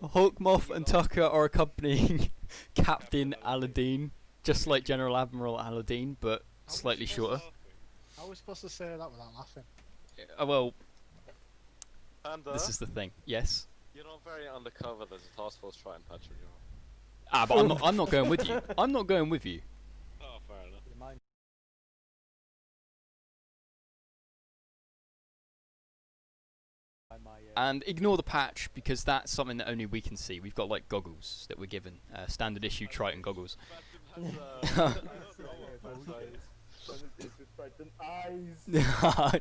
Hawkmoth and Tucker are accompanying Captain Aladdin, just like General Admiral Aladdin, but slightly shorter. How are we supposed to say that without laughing? Well, Panda, this is the thing. Yes. you're not very undercover. There's a Task Force Tritan patch on your arm. Ah, but I'm not going with you. I'm not going with you. Oh, fair enough. And ignore the patch because that's something that only we can see. We've got like goggles that we're given, standard issue Triton goggles.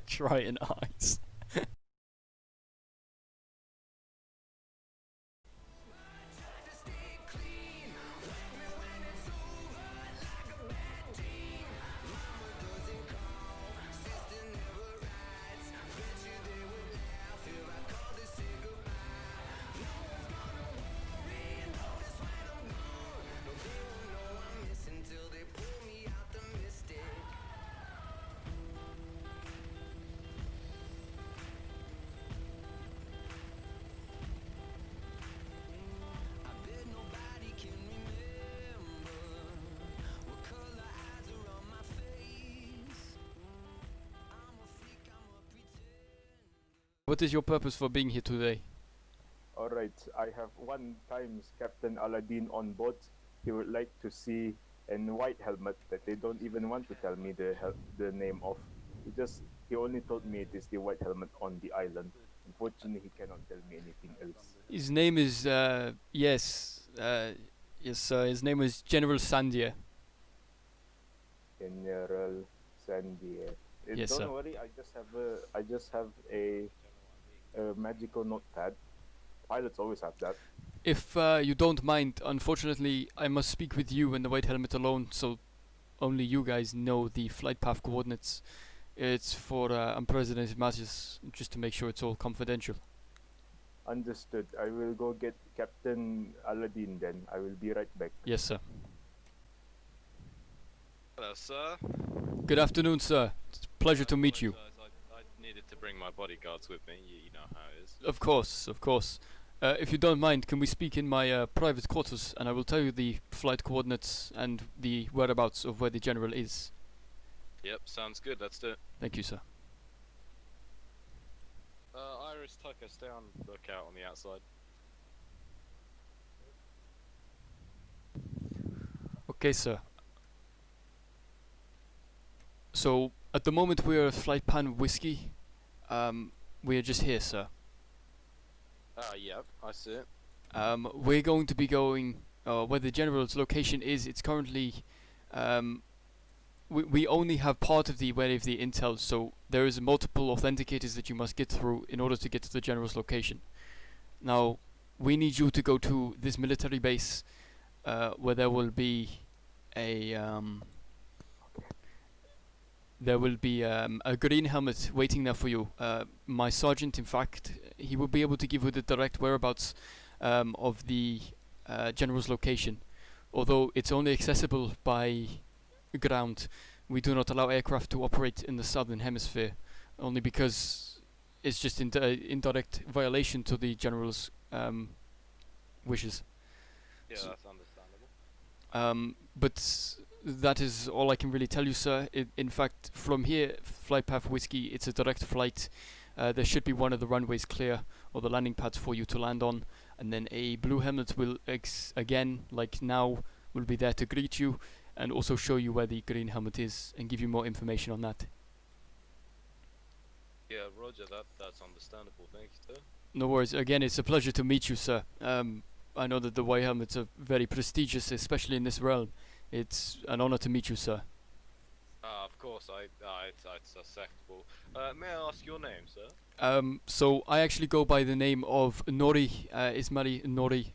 Triton eyes. What is your purpose for being here today? Alright, I have one times Captain Aladdin on board. He would like to see a white helmet that they don't even want to tell me the name of. He only told me it is the white helmet on the island. Unfortunately, he cannot tell me anything else. His name is yes, his name is General Sandia. General Sandia. Yes, don't sir. worry, I just have a magical notepad. Pilots always have that. If you don't mind, unfortunately, I must speak with you and the white helmet alone, so only you guys know the flight path coordinates. It's for unprecedented matters, just to make sure it's all confidential. Understood. I will go get Captain Aladdin then. I will be right back. Yes, sir. Hello, sir. Good afternoon, sir. It's a pleasure to meet you. I needed to bring my bodyguards with me. You know how it is. Of course, of course. If you don't mind, can we speak in my private quarters, and I will tell you the flight coordinates and the whereabouts of where the general is. Yep, sounds good. Let's do it. Thank you, sir. Iris, Tucker, stay on lookout on the outside. Okay, sir. So, at the moment we are at Flight Pan Whiskey. We are just here, sir. Yep, I see it. We're going to be going where the general's location is. It's currently we only have part of the intel, so there is multiple authenticators that you must get through in order to get to the general's location. Now, we need you to go to this military base where there will be a green helmet waiting there for you. My sergeant, in fact, he will be able to give you the direct whereabouts of the general's location. Although it's only accessible by ground, we do not allow aircraft to operate in the southern hemisphere, only because it's just indirect violation to the general's wishes. Yeah, that's understandable. But that is all I can really tell you, sir. In fact, from here, Flight Path Whiskey, it's a direct flight. There should be one of the runways clear, or the landing pads for you to land on, and then a blue helmet will, again, like now, will be there to greet you, and also show you where the green helmet is, and give you more information on that. Yeah, roger that. That's understandable. Thank you, sir. No worries. Again, it's a pleasure to meet you, sir. I know that the white helmets are very prestigious, especially in this realm. It's an honor to meet you, sir. Of course, it's acceptable. May I ask your name, sir? So I actually go by the name of Nori, Ismaili Nori,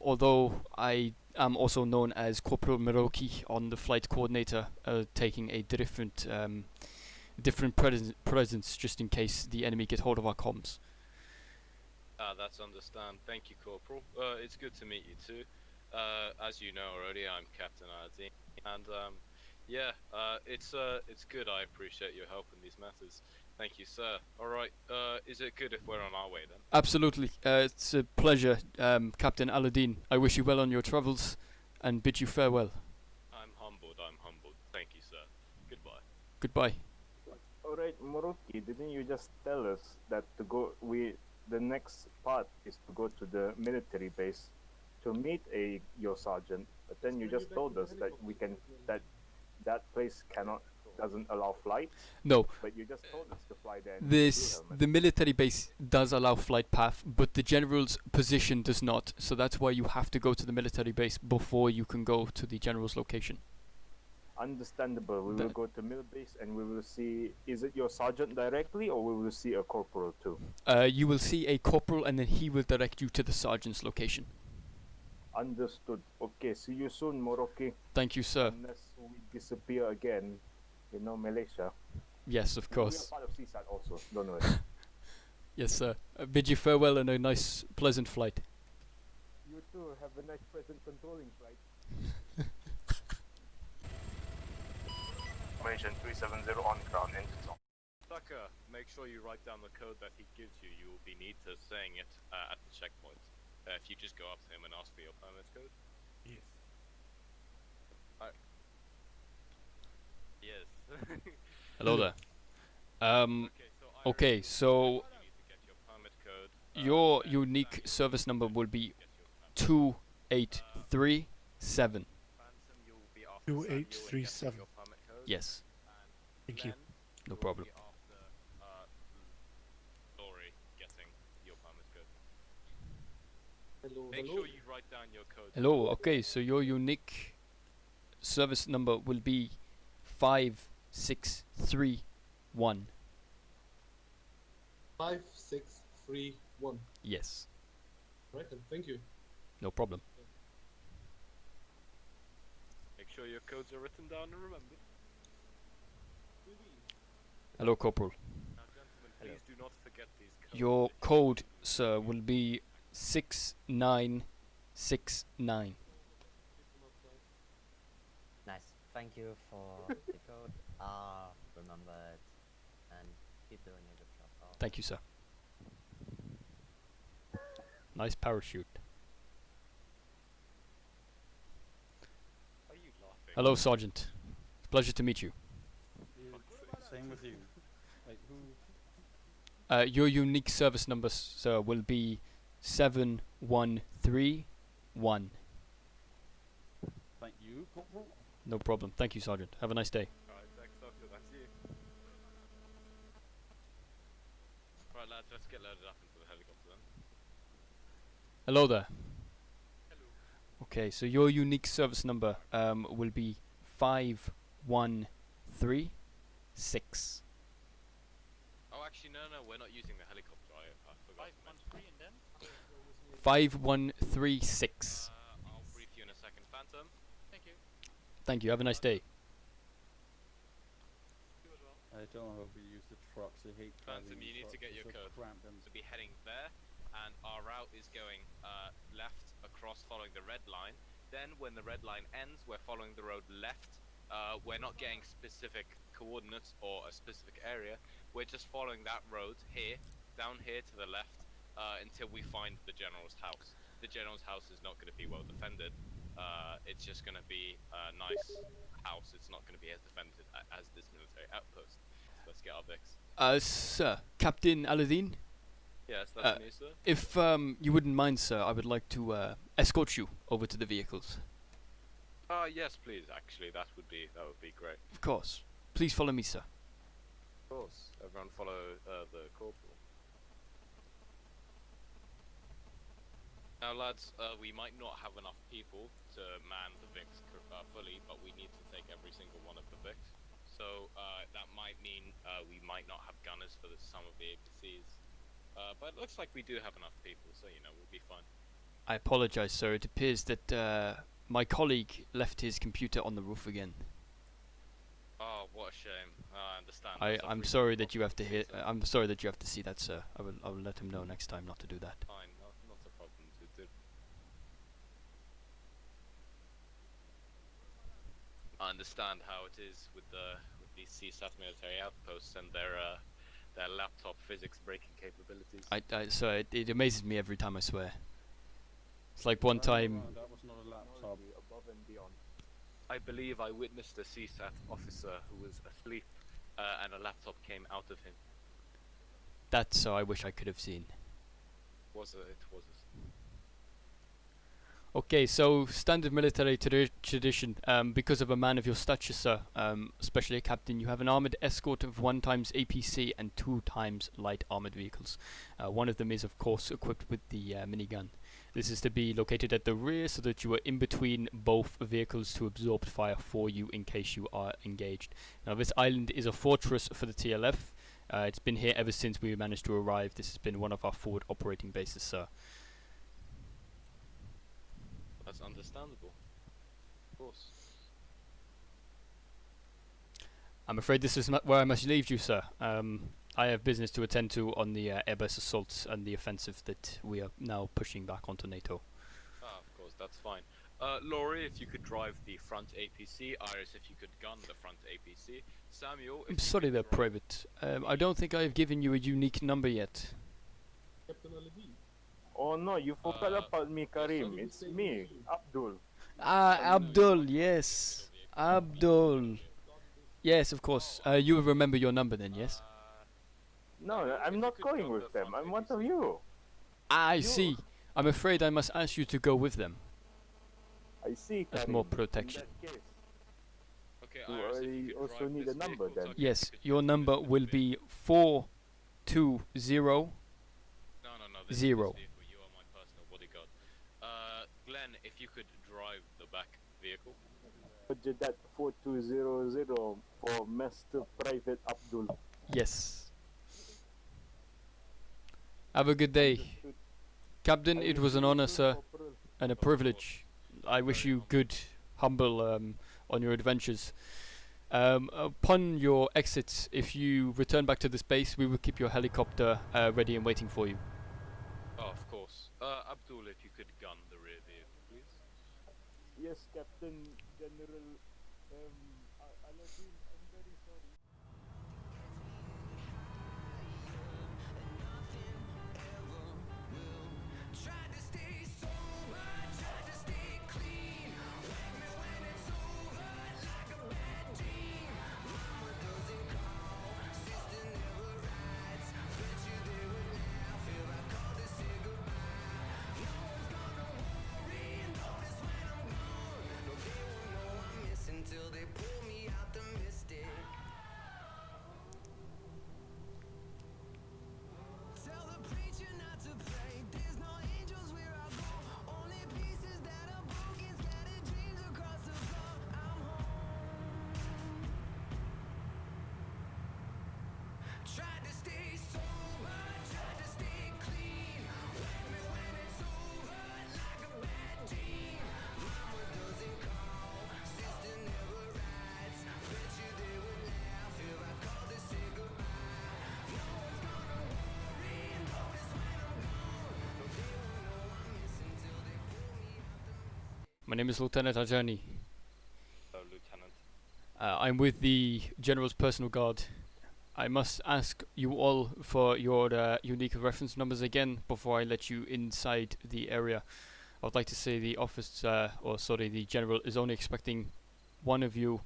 although I am also known as Corporal Miroki on the flight coordinator, taking a different presence just in case the enemy get hold of our comms. That's understand. Thank you, Corporal. It's good to meet you too. As you know already, I'm Captain Aladdin, and yeah, it's good. I appreciate your help in these matters. Thank you, sir. Alright, is it good if we're on our way then? Absolutely. It's a pleasure, Captain Aladdin. I wish you well on your travels and bid you farewell. I'm humbled, I'm humbled. Thank you, sir. Goodbye. Goodbye. Alright, Moroki, didn't you just tell us that the next part is to go to the military base to meet your sergeant, but then you just told us that that place doesn't allow flights, No, but you just told us to fly there in the blue helmet. the military base does allow flight path, but the general's position does not. So that's why you have to go to the military base before you can go to the general's location. Understandable. We will go to mill base and we will see, is it your sergeant directly or we will see a corporal too? You will see a corporal and then he will direct you to the sergeant's location. Understood. Okay, see you soon, Moroki. Thank you, sir. Unless we disappear again, Malaysia. Yes, of We course. are part of CSAT also, don't worry. Yes, sir. Bid you farewell and a nice, pleasant flight. You too, have a nice present controlling flight. Formation 370 on ground, engines on. Tucker, make sure you write down the code that he gives you. You will be need to saying it at the checkpoint. If you just go up to him and ask for your permit code. Yes. Yes. Hello there. Okay, so so you need to get your permit code. your then unique that service number will be get your permit. 2837. Phantom, you will be after Samuel in getting 2837. your permit code. Yes, And Thank you. then no will problem. be after Lori getting your permit code. Hello, Make hello. sure you write down your code. Hello, okay, so your unique service number will be 5631. 5631. Yes, Right, and thank you. no problem. Make sure your codes are written down and remembered. Hello, Corporal. Now, gentlemen, please do not forget these codes. Your code, sir, will be 6969. Nice. Thank you for the code. Remember it. And keep doing a good job. Thank you, sir. Nice parachute. Are you laughing? Hello, Sergeant. Pleasure to meet you. Same with you. Wait, who? Your unique service number, sir, will be 7131. Thank you, Corporal. No problem. Thank you, Sergeant. Have a nice day. Alright, thanks, Doctor. That's you. Right, lads, let's get loaded up into the helicopter then. Hello there. Hello. Okay, so your unique service number will be 5136. Oh, actually, no, we're not using the helicopter. I forgot. 513 and then? 5136. I'll brief you in a second. Phantom? Thank you. Thank you. Have a nice day. You as well. I don't know how we use the trucks. I hate driving Phantom, you need to trucks, get they're your so code. cramped and To be heading there, and our route is going left across following the red line. Then when the red line ends, we're following the road left. We're not getting specific coordinates or a specific area. We're just following that road here, down here to the left, until we find the general's house. The general's house is not going to be well defended. It's just going to be a nice house. It's not going to be as defended as this military outpost. So let's get our Vicks. Sir, Captain Aladdin, Yes, that's me, sir. if you wouldn't mind, sir, I would like to escort you over to the vehicles. Yes, please. Actually, that would be great. Of course. Please follow me, sir. Of course. Everyone follow the corporal. Now, lads, we might not have enough people to man the Vicks fully, but we need to take every single one of the Vicks. So that might mean we might not have gunners for some of the APCs. But it looks like we do have enough people, so we'll be fine. I apologize, sir. It appears that my colleague left his computer on the roof again. Oh, what a shame. I understand. I'm sorry that you have to hear. I'm sorry that you have to see that, sir. I will let him know next time not to do that. Fine, not a problem. I understand how it is with these CSAT military outposts and their their laptop physics breaking capabilities. It amazes me every time, I swear. It's like one time. No, that was not a laptop. Technology above and beyond. I believe I witnessed a CSAT officer who was asleep, and a laptop came out of him. That's so I wish I could have seen. It was Okay, so standard military tradition. Because of a man of your stature, sir, especially a captain, you have an armored escort of 1 times APC and 2 times light armored vehicles. One of them is, of course, equipped with the minigun. This is to be located at the rear so that you are in between both vehicles to absorb fire for you in case you are engaged. Now, this island is a fortress for the TLF. It's been here ever since we managed to arrive. This has been one of our forward operating bases, sir. That's understandable. Of course. I'm afraid this is where I must leave you, sir. I have business to attend to on the airbus assaults and the offensive that we are now pushing back onto NATO. Ah, of course, that's fine. Laurie, if you could drive the front APC. Iris, if you could gun the front APC. Samuel, if I'm you sorry could there, drive- Private. I don't think I have given you a unique number yet. Captain Aladdin. Oh no, you forgot about me, Karim. sorry, It's say me, you. Abdul. Ah, Abdul, yes. Abdul. Yes, of course. You will remember your number then, yes? No, Samuel, I'm if not you could going gun with the them. front I'm one APC. of you. I You- see. I'm afraid I must ask you to go with them. I see, That's Karim. more protection. In that case, Okay, Do Iris, if I you could also drive need this a number vehicle, then? okay, Yes, if you could your drive number this will vehicle. be 420. No, this Zero. This vehicle, you are my personal bodyguard. Glenn, if you could drive the back vehicle. Roger that 4200 for Master Private Abdul. Yes. Have a good day. Understood. Captain, I it will was an see you honor, soon, sir, Corporal. and a Of course. privilege. I wish Very you humble. good, humble on your adventures. Upon your exit, if you return back to this base, we will keep your helicopter ready and waiting for you. Oh, of course. Abdul, if you could gun the rear vehicle, please. Yes, Captain General Aladdin, I'm very sorry. My name is Lieutenant Ajani. Lieutenant. I'm with the General's personal guard. I must ask you all for your unique reference numbers again before I let you inside the area. I would like to say the the General is only expecting one of you.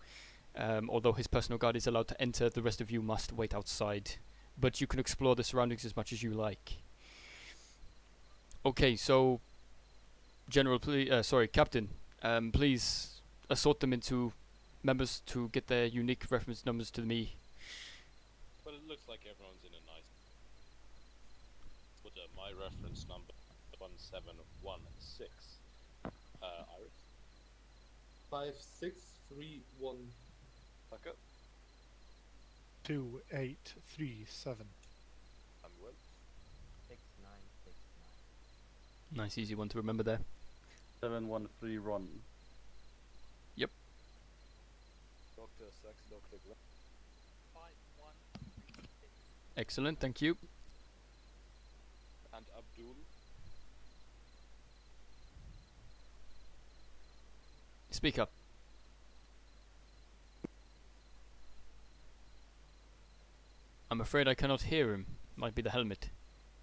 Although his personal guard is allowed to enter, the rest of you must wait outside. But you can explore the surroundings as much as you like. Okay, so General, Captain, please assort them into members to get their unique reference numbers to me. Well, it looks like everyone's in a nice. Put my reference number 1716. Iris. 5631. Tucker. 2837. Samuel. 6969. Nice, easy one to remember there. 7131. Dr. Sax, Dr. Glenn. 5136. Excellent, thank you. And Abdul. Speak up. I'm afraid I cannot hear him. Might be the helmet.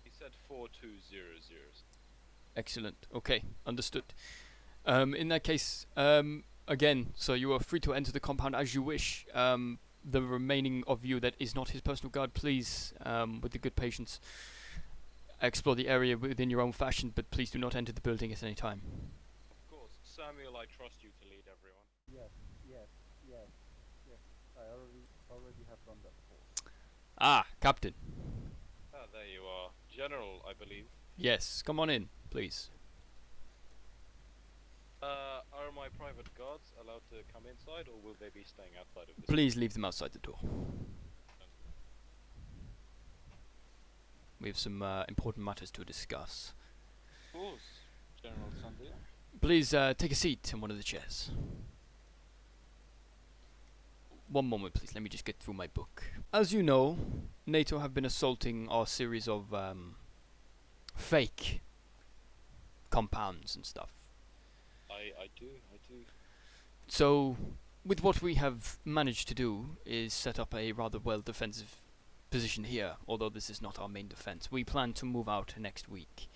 He said 4200. Excellent. Okay, understood. In that case, again, so you are free to enter the compound as you wish. The remaining of you that is not his personal guard, please, with the good patience, explore the area within your own fashion, but please do not enter the building at any time. Of course, Samuel, I trust you to lead everyone. Yes, yes, yes, yes. I already have done that before. Ah, Captain. Ah, there you are. General, I believe. Yes, come on in, please. Are my private guards allowed to come inside, or will they be staying outside of this? Please leave them outside the door. We have some important matters to discuss. Of course, General Sunday. Please take a seat in one of the chairs. One moment, please. Let me just get through my book. As you know, NATO have been assaulting our series of fake compounds and stuff. I do. So, with what we have managed to do is set up a rather well defensive position here, although this is not our main defense. We plan to move out next week.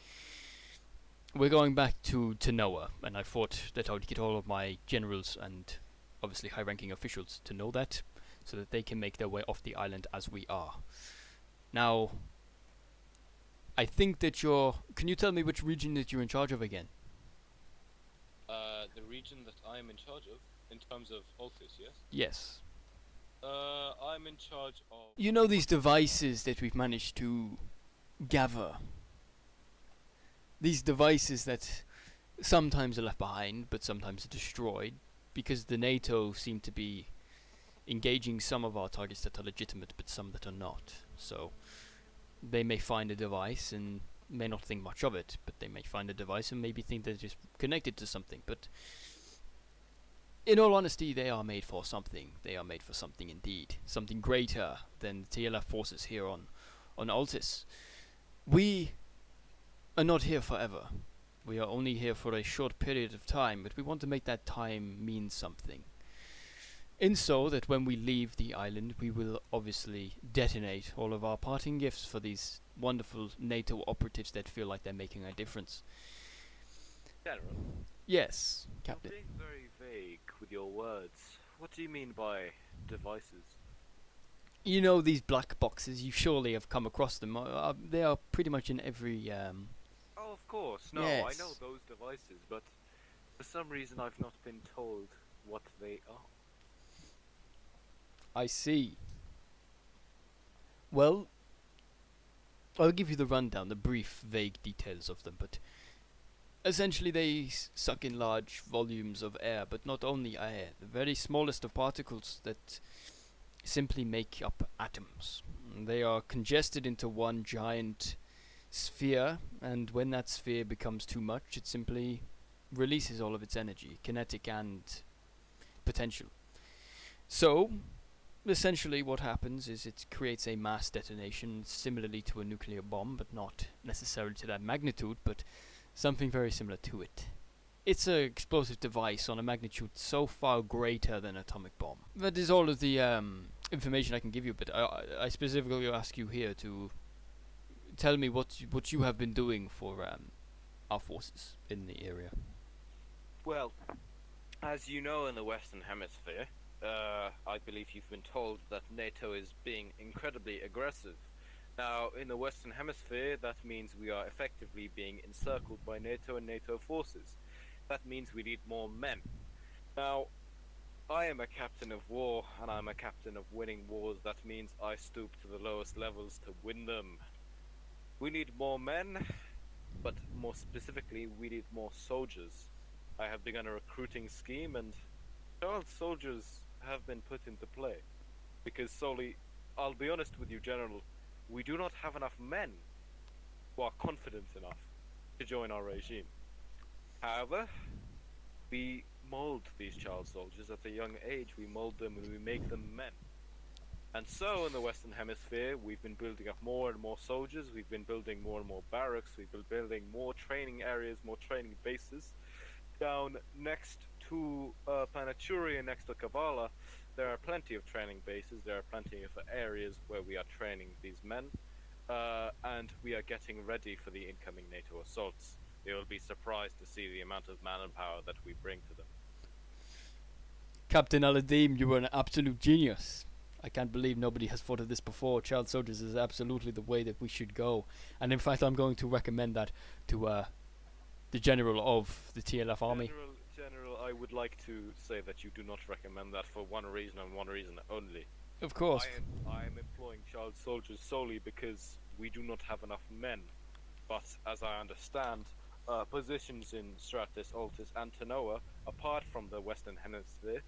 We're going back to Noah, and I thought that I would get all of my generals and obviously high-ranking officials to know that, so that they can make their way off the island as we are. Now, I think that can you tell me which region that you're in charge of again? The region that I am in charge of, in terms of Altis, yes? Yes. I'm in charge of... You know these devices that we've managed to gather? These devices that sometimes are left behind, but sometimes are destroyed, because the NATO seem to be engaging some of our targets that are legitimate, but some that are not. So, they may find a device and may not think much of it, but they may find a device and maybe think that it's connected to something. But in all honesty, they are made for something. They are made for something indeed. Something greater than the TLF forces here on Altis. We are not here forever. We are only here for a short period of time, but we want to make that time mean something. In so that when we leave the island, we will obviously detonate all of our parting gifts for these wonderful NATO operatives that feel like they're making a difference. General, Yes, Captain. you're being very vague with your words. What do you mean by devices? You know these black boxes, you surely have come across them. They are pretty much in every... Oh, of course. No, Yes. I know those devices, but for some reason I've not been told what they are. I see. Well, I'll give you the rundown, the brief, vague details of them, but essentially they suck in large volumes of air, but not only air, the very smallest of particles that simply make up atoms. They are congested into one giant sphere, and when that sphere becomes too much, it simply releases all of its energy, kinetic and potential. So, essentially what happens is it creates a mass detonation similarly to a nuclear bomb, but not necessarily to that magnitude, but something very similar to it. It's an explosive device on a magnitude so far greater than an atomic bomb. That is all of the information I can give you, but I specifically ask you here to tell me what you have been doing for our forces in the area. Well, as you know, in the Western Hemisphere, I believe you've been told that NATO is being incredibly aggressive. Now, in the Western Hemisphere, that means we are effectively being encircled by NATO and NATO forces. That means we need more men. Now, I am a captain of war, and I'm a captain of winning wars. That means I stoop to the lowest levels to win them. We need more men, but more specifically, we need more soldiers. I have begun a recruiting scheme, and child soldiers have been put into play. Because solely, I'll be honest with you, General, we do not have enough men who are confident enough to join our regime. However, we mold these child soldiers at a young age. We mold them and we make them men. And so in the Western Hemisphere, we've been building up more and more soldiers. We've been building more and more barracks. We've been building more training areas, more training bases down next to Planeturi and next to Kavala. there are plenty of training bases, there are plenty of areas where we are training these men, and we are getting ready for the incoming NATO assaults. They will be surprised to see the amount of manpower that we bring to them. Captain Aladim, you were an absolute genius. I can't believe nobody has thought of this before. Child soldiers is absolutely the way that we should go. And in fact, I'm going to recommend that to the general of the TLF army. General, I would like to say that you do not recommend that for one reason and one reason only. Of course. I am employing child soldiers solely because we do not have enough men. But as I understand, positions in Stratus, Altus, and Tanoa, apart from the Western Hemisphere,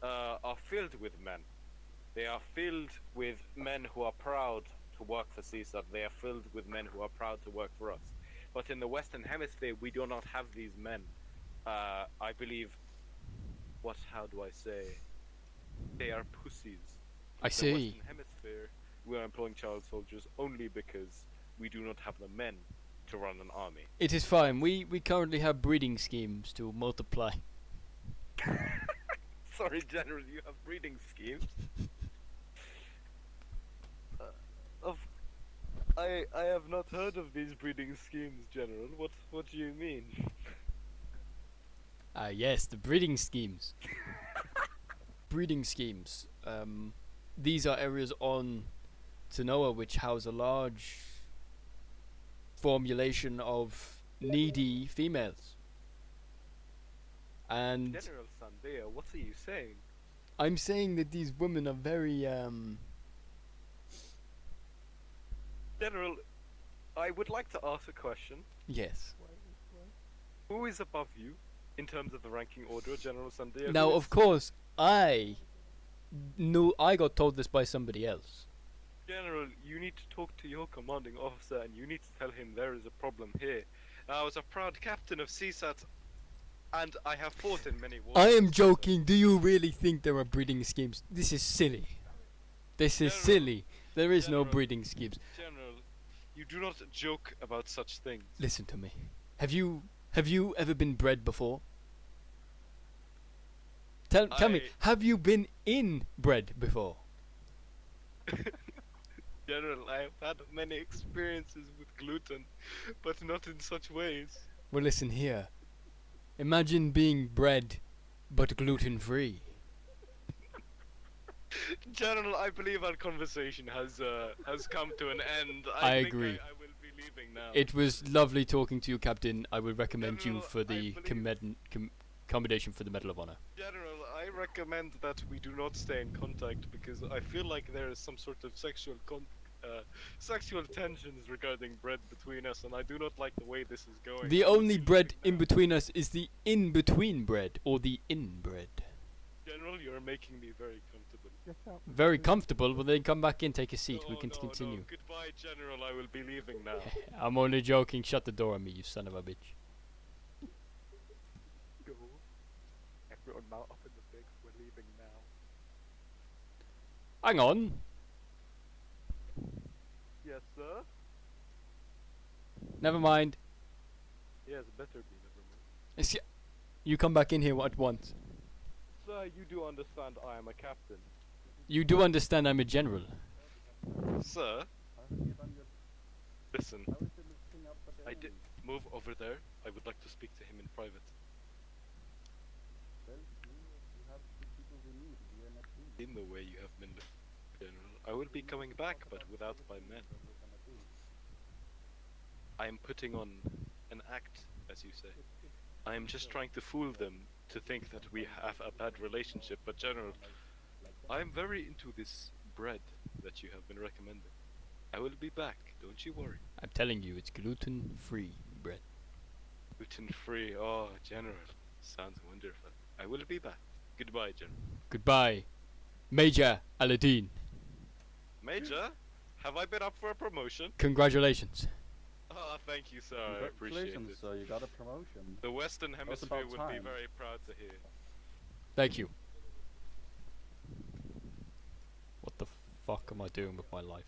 are filled with men. They are filled with men who are proud to work for CSAT. They are filled with men who are proud to work for us. But in the Western Hemisphere, we do not have these men. I believe, how do I say? They are pussies. I In see. the Western Hemisphere, we are employing child soldiers only because we do not have the men to run an army. It is fine. We currently have breeding schemes to multiply. Sorry, General, you have breeding schemes? I have not heard of these breeding schemes, General. What do you mean? Yes, the breeding schemes. Breeding schemes. These are areas on Tanoa which house a large formulation of needy females. And General Sandea, what are you saying? I'm saying that these women are very General, I would like to ask a question. yes. Who is above you in terms of the ranking order, General Sandea? Now, Who of is- course, I got told this by somebody else. General, you need to talk to your commanding officer and you need to tell him there is a problem here. I was a proud captain of CSAT and I have fought in many wars. I am joking. Do you really think there are breeding schemes? This is silly. This is General, silly. There is no General. breeding schemes. General, you do not joke about such things. Listen to me. Have you ever been bred before? Tell me, I- have you been inbred before? General, I have had many experiences with gluten, but not in such ways. Well, listen here. Imagine being bred, but gluten free. General, I believe our conversation has come to an end. I think agree. I will be leaving now. It was lovely talking to you, Captain. I would recommend you General, for I the believe- commendation for the Medal of Honor. General, I recommend that we do not stay in contact because I feel like there is some sort of sexual tensions regarding bread between us, and I do not like the way this is going. The I will only be bread leaving in now. between us is the in-between bread, or the inbred. General, you're making me very comfortable. Very comfortable, well then come back in, take a seat, we No, can no, continue. No. Goodbye, General. I will be leaving now. I'm only joking, shut the door on me, you son of a bitch. Go. Everyone mount up in the big. We're leaving now. Hang on. Yes, sir. Never mind. Yes, better be. Never mind. It's you come back in here at once. Sir, you do understand I am a captain. You do understand I'm a general. Sir, Haven't you done your... listen. How is it lifting up the I did move over there. I would like to speak to him in private. Well, you have the people we need. We are not needed. In the way you have been, General. I will be coming back, but without my men. What we're gonna do. I am putting on an act, as you say. I am just trying to fool them to think that we have a bad relationship, but General, I am very into this bread that you have been recommending. I will be back, don't you worry. I'm telling you, it's gluten-free bread. Gluten free, oh, General, sounds wonderful. I will be back. Goodbye, General. Goodbye, Major Aladdin. Major, have I been up for a promotion? Congratulations. Oh, thank you, sir. I appreciate Congratulations, it. sir, you got a promotion. The Western Hemisphere about would be time. very proud to hear. Thank you. What the fuck am I doing with my life?